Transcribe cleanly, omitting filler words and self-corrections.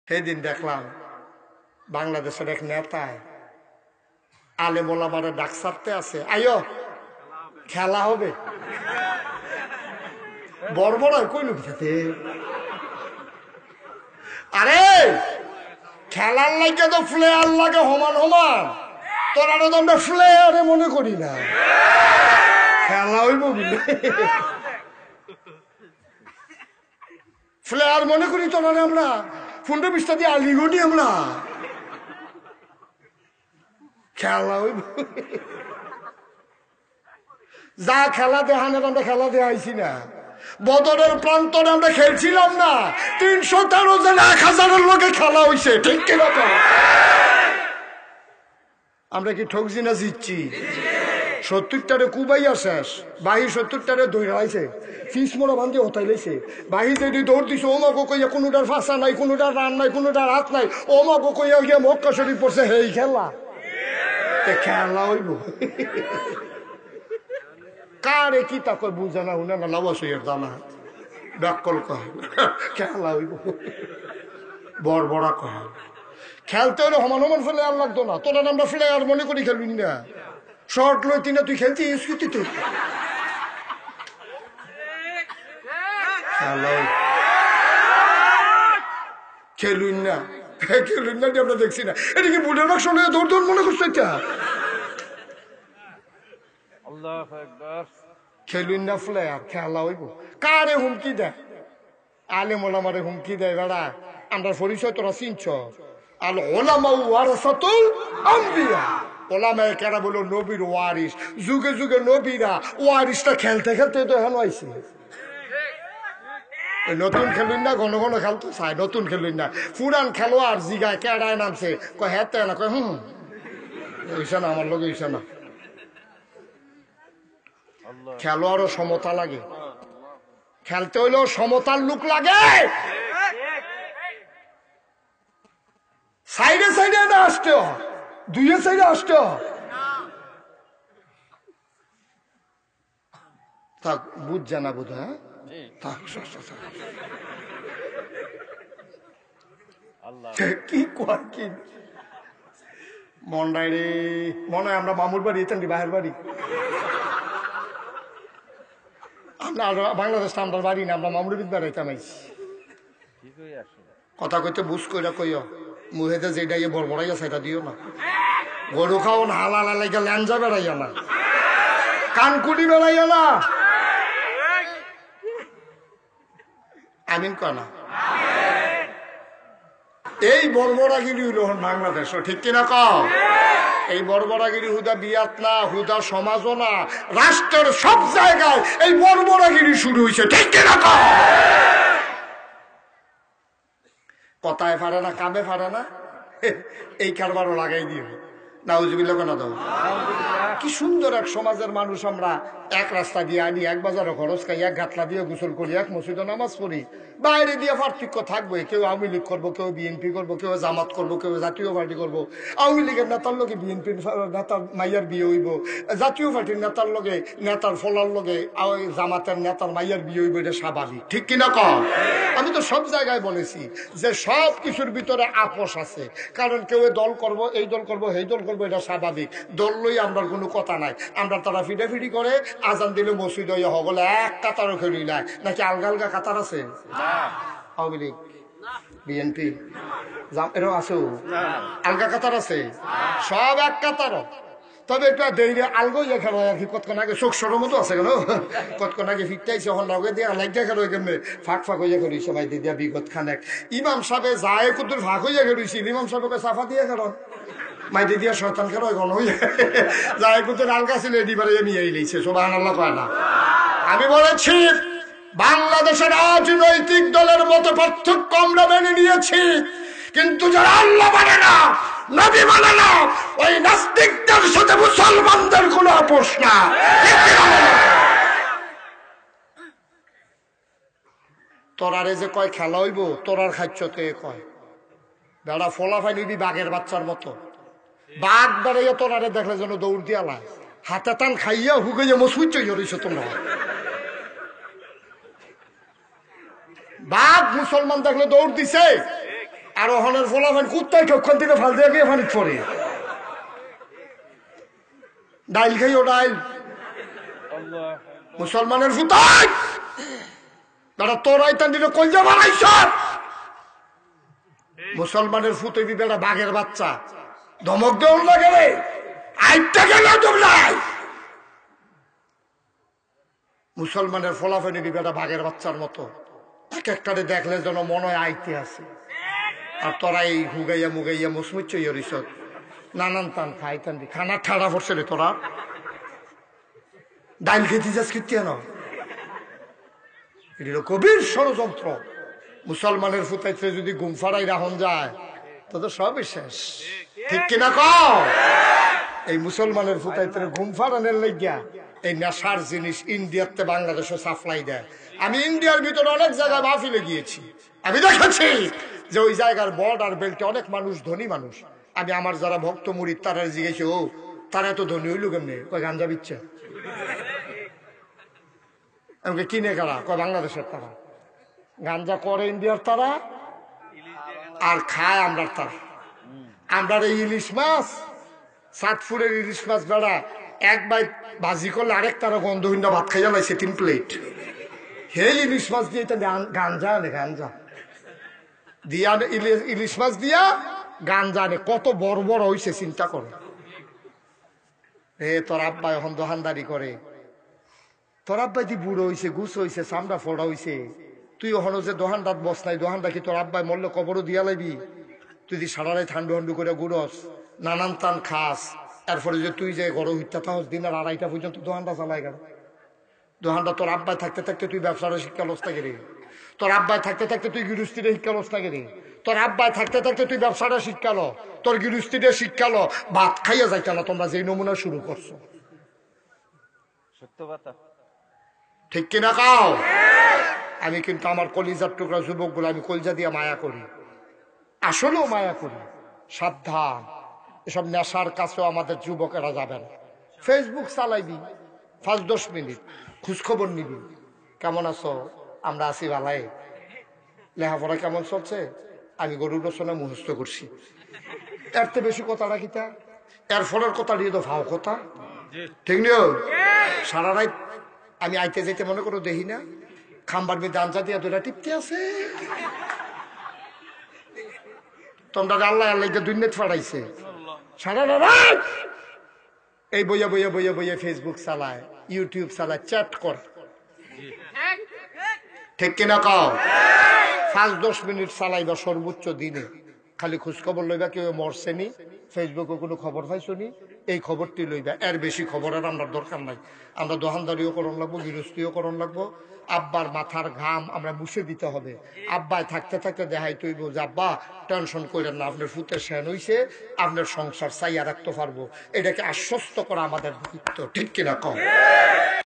সেদিন দেখলাম বাংলাদেশের এক নেতায় আলেম ওলামারে ডাক ছাড়তে আছে, আইও খেলা হবে। বড় বড় কইল খেতে, আরে খেলার লাগে তো প্লেয়ার লাগে সমান সমান, তোরা তো আমরা প্লেয়ারে মনে করি না, খেলা হইব বলে প্লেয়ার মনে করি। তোরা আমরা 15-20টা দিয়ে আলিগনি, আমরা খেলা হইব। যা খেলা দেখানোর আমরা খেলা দেখাইছি না। বদরের প্রান্তরে আমরা খেলছিলাম না, 313 জন 1000-এর লোকে খেলা হইছে, ঠিক কিনা? আমরা কি ঠকছি না জিতছি? 70টারে কুবাইয়া শেষ, বাহি 70টারে দৌড়াইছে, ফিস মোড়া বান্ধি হতাই লাইছে, বাহিতে দৌড় দিছে, ও মাগো কইয়া কোনোটার ফাঁসা নাই, কোনোটার রান নাই, কোনোটার হাত নাই, ও মাগো কইয়া গিয়ে মক্কা শরীফ পড়ছে। হেই খেলা, খেলা হইব। কারে কি তা কয় বুঝে না, উনে না লাবাসইয়ের দানা ব্যাকল কয়, খেলা হইব। বড় বড় কয় খেলতে হলে সমান সমান ফেলে আর লাগতো না। তোরা আমরা ফেলে আর মনে করি খেলবি না, শর্ট লইতি না, তুই খেলছি স্কুতি তো খেলুন না, খেলুন না, আমরা দেখছি না। এটা কি বুলের বাক্স দৌড় দৌড় মনে করছো? এটা খেলুন না প্লেয়ার, খেলা হইব। কারে হুমকি দেয়? আলেম ওলামারে হুমকি দেয়। বেড়া আমরা পরিচয় তোরা চিনছ? আল ওলামা ওয়ারাসাতুল আম্বিয়া, ওলামায়ে কেরাম বলো নবীর ওয়ারিস। যুগে যুগে নবীরা ওয়ারিসটা খেলতে খেলতে তো এখন আইছে। নতুন খেলুন না, ঘন ঘন খেলতে চায়, নতুন খেলুন না। পুরান খেলোয়াড় জিগায় কেডায় নামছে, কয় হেতে না, কয় ওইসা না, আমার লোক ওইসা না। খেলোয়াড়ও সমতা লাগে, খেলতে হইলেও সমতার লোক লাগে। সাইডে সাইডে না আসতে, দুইয়ে সাইডে আসতে থাক, বুঝ জানা বোধ হয়। কি কয় কি মন্ডাই রে, মনে হয় আমরা মামুর বাড়ি, এতেন বাহের বাড়ি। আমরা বাংলাদেশটা আমরা বাড়ি না, আমরা মামুর বিদ বেড়াইতাম। কথা কইতে বুঝ কইরা কইও, মুহেতে যেটা ইয়ে বড় বড়াইয়া সেটা দিও না। গরু খাও না, হালালা লাগে ল্যাঞ্জা বেড়াইয়া না, কানকুটি বেড়াইয়া না। আমিন কনা। এই বর্বরাগিরি হইল বাংলাদেশ, ঠিক কিনা কও? এই বর্বরাগিরি হুদা বিয়াত না, হুদা সমাজও না, রাষ্ট্রের সব জায়গায় এই বর্বরাগিরি শুরু হয়েছে, ঠিক কিনা কও? কথায় পারে না, কামে পারে না, এই কারবারও লাগাই দিও। নাউজুবিল্লাহ কেন দাও? কি সুন্দর এক সমাজের মানুষ আমরা, এক রাস্তা দিয়ে আনি, এক বাজারে খরচ খাই, এক ঘাটলা দিয়ে গোসল করি, এক মসজিদে নামাজ পড়ি। বাইরে দিয়ে পার্থক্য থাকবে, কেউ আওয়ামী লীগ করবো, কেউ বিএনপি করবো, কেউ জামাত করবো, কেউ জাতীয় পার্টি করবো। আওয়ামী লীগের নেতার লগে বিএনপির নেতার মাইয়ার বিয়ে হইব, জাতীয় পার্টির নেতার লগে নেতার ফলার লগে জামাতের নেতার মাইয়ার বিয়ে হইব, এটা স্বাভাবিক, ঠিক কিনা কম? আমি তো সব জায়গায় বলেছি যে সব কিছুর ভিতরে আপোষ আছে, কারণ কেউ দল করব, এই দল করব, এই দল করবো, এটা স্বাভাবিক। দল লই আমরা কোনো কথা নাই, আমরা তারা ফিডাফিডি করে আজান দিলে মসজিদ হইয়া হগলে এক কাতারও খেলি নাই, নাকি আলগা আলগা কাতার আছে? আওয়ামী লীগ বিএনপি এরও আছে, আলগা কাতার আছে, সব এক কাতার। তবে এটা দেরি আলগো ইয়ে খেলো আর কি, কতক্ষণ আগে চোখ সরো মতো আছে কেন, কতক্ষণ আগে ফিরতেছে, এখন লগে দিয়ে লাগিয়া খেলো, কেমনি ফাঁক ফাঁক হইয়া খেলিছে ভাই দিদিয়া বিগত খানেক। ইমাম সাহেব যায় কুতুর ফাঁক হইয়া খেলিছিল, ইমাম সাহেবকে সাফা দিয়ে খেলো, মাই দিদিয়া শয়তান খেলো এখন হইয়া যায় কুতুর আলগা ছিল, এদিবারে নিয়ে এলিছে, সুবহানাল্লাহ কয় না? আমি বলেছি বাংলাদেশের রাজনৈতিক দলের মতো পার্থক্য আমরা মেনে নিয়েছি, কিন্তু যারা আল্লাহ মানে না, নবী মানে না, ওই নাস্তিকদের সাথে মুসলমানদের কোনো আপোষ না। তোরারে যে কয় খেলা হইব, তোরার খাচ্ছতে কয় বেড়া ফলাফাই নিবি বাঘের বাচ্চার মতো, বাঘ বেড়াইয়া তোরারে দেখলে যেন দৌড় দিয়া লাই, হাতে টান খাইয়া হুকাইয়া মসুদ চইছে তোমরা। বাঘ মুসলমান দেখলে দৌড় দিছে, আর ওখানের ফলাফল কুত্তায় কখন থেকে ফাল দিয়ে গিয়ে পানি পড়ে ডাইল খাইও ডাইল মুসলমানের ফুতাই বেটা তোরাই তান দিল কলজা বানাইছ মুসলমানের ফুতবি বেটা বাঘের বাচ্চা ধমক দেওয়ার লাগে রে আইটা গেল তোমরাই মুসলমানের ফলাফল নিবি বেটা বাঘের বাচ্চার মতো এক একটারে দেখলে যেন মনে হয় আইতে আছে আর তোরা এই হুগাইয়া মুগাইয়া মুসমুচ্চ ইয়রিসত নানান টান খাই টান দি খানা ঠাড়া পড়ছে রে তোরা ডাইল খেতে যাস কীর্তি না এটা কবির ষড়যন্ত্র মুসলমানের ফুতাইতে যদি ঘুম ফাড়াই রাহন যায় তো তো সবই শেষ ঠিক কিনা কও এই মুসলমানের ফুতাইতে ঘুম ফাড়ানোর লাগিয়া এই নেশার জিনিস ইন্ডিয়াতে বাংলাদেশে সাপ্লাই দেয় আমি ইন্ডিয়ার ভিতরে অনেক জায়গায় মাহফিলে গিয়েছি আমি দেখেছি যে ওই জায়গার বর্ডার বেল্টে অনেক মানুষ ধনী মানুষ আমি আমার যারা ভক্ত মুরিদ তারা জিজ্ঞেসি ও তারা তো ধনী হইল কেমনি কয় গাঞ্জা বিচ্ছে আমাকে কিনে গেলা কয় বাংলাদেশের তারা গাঞ্জা করে ইন্ডিয়ার তারা আর খায় আমরার তারা আমরার এই ইলিশ মাছ সাতপুরের ইলিশ মাছ বেড়া এক বাইট ভাজি করলে আরেক তারা গন্ধহীন ভাত খাইয়া লাইছে 3 প্লেট হে ইলিশ মাছ দিয়ে এটা গাঞ্জা আনে গাঞ্জা দিয়া ইলিশ মাছ দিয়া গাঞ্জা আনে কত বড় বড় হইছে চিন্তা করো হে তোর আব্বা এখন দোকানদারি করে তোর আব্বাই দি বুড়ো হইছে গুছ হইছে চামড়া ফোড়া হইছে তুই ওখানে যে দোকানদার বস নাই দোকানটা কি তোর আব্বাই মরলে কবরও দিয়া লাইবি তুই যদি সারারাই ঠান্ডু হান্ডু করে গুড়স নানান টান খাস এরপরে যে তুই যে গরম হইতা থাকস দিন আর 2:30 পর্যন্ত দোকানটা চালাই গেল দোকানটা তোর আব্বাই থাকতে থাকতে তুই ব্যবসাটা শিক্ষা লস থাকে রে তোর আব্বাই থাকতে থাকতে তুই গৃহস্থিরে শিক্ষা লস থাকে রে তোর আব্বাই থাকতে থাকতে তুই ব্যবসাটা শিক্ষা লো তোর গৃহস্থিরে শিক্ষা লো ভাত খাইয়া যাইতা না তোমরা যে নমুনা শুরু করছো সত্য কথা ঠিক কিনা কাও আমি কিন্তু আমার কলিজার টুকরা যুবকগুলো আমি কলজা দিয়ে মায়া করি আসলেও মায়া করি সাবধান এসব নেশার কাছেও আমাদের যুবকেরা যাবে না ফেসবুক চালাইবি 5-10 মিনিট খোঁজখবর নিবি কেমন আছো আমরা আছি ভালাই লেখাপড়া কেমন চলছে আমি গরুর রচনা মুখস্থ করছি এর তো বেশি কথা রাখিতা এর ফলের কথা দিয়ে তো ভাও কথা ঠিক নিও সারা রাত আমি আইতে যাইতে মনে করো দেখি না খাম্বার মেয়ে দাঞ্চা দিয়া দুটা টিপতে আছে তোমরা আল্লাহ আল্লাহ দুর্নীত ফাড়াইছে সারা রাত এই বইয়া বইয়া বইয়া বইয়া ফেসবুক চালায় ইউটিউব চালায় চ্যাট কর ঠিক কিনা কও 5-10 মিনিট চালাইবা সর্বোচ্চ দিনে খালি খোঁজখবর লইবা কেউ মরছেনি ফেসবুকে কোনো খবর পাইছনি এই খবরটি লইবা এর বেশি খবর আর আমরা দরকার নাই আমরা দোকানদারিও করণ লাগবো গৃহস্থীও করণ লাগবো আব্বার মাথার ঘাম আমরা মুছে দিতে হবে আব্বায় থাকতে থাকতে দেখাই তুই বলছে আব্বা টেনশন করেন না আপনার ফুতে সেন হইছে আপনার সংসার চাইয়া রাখতে পারবো এটাকে আশ্বস্ত করা আমাদের দায়িত্ব ঠিক কিনা কম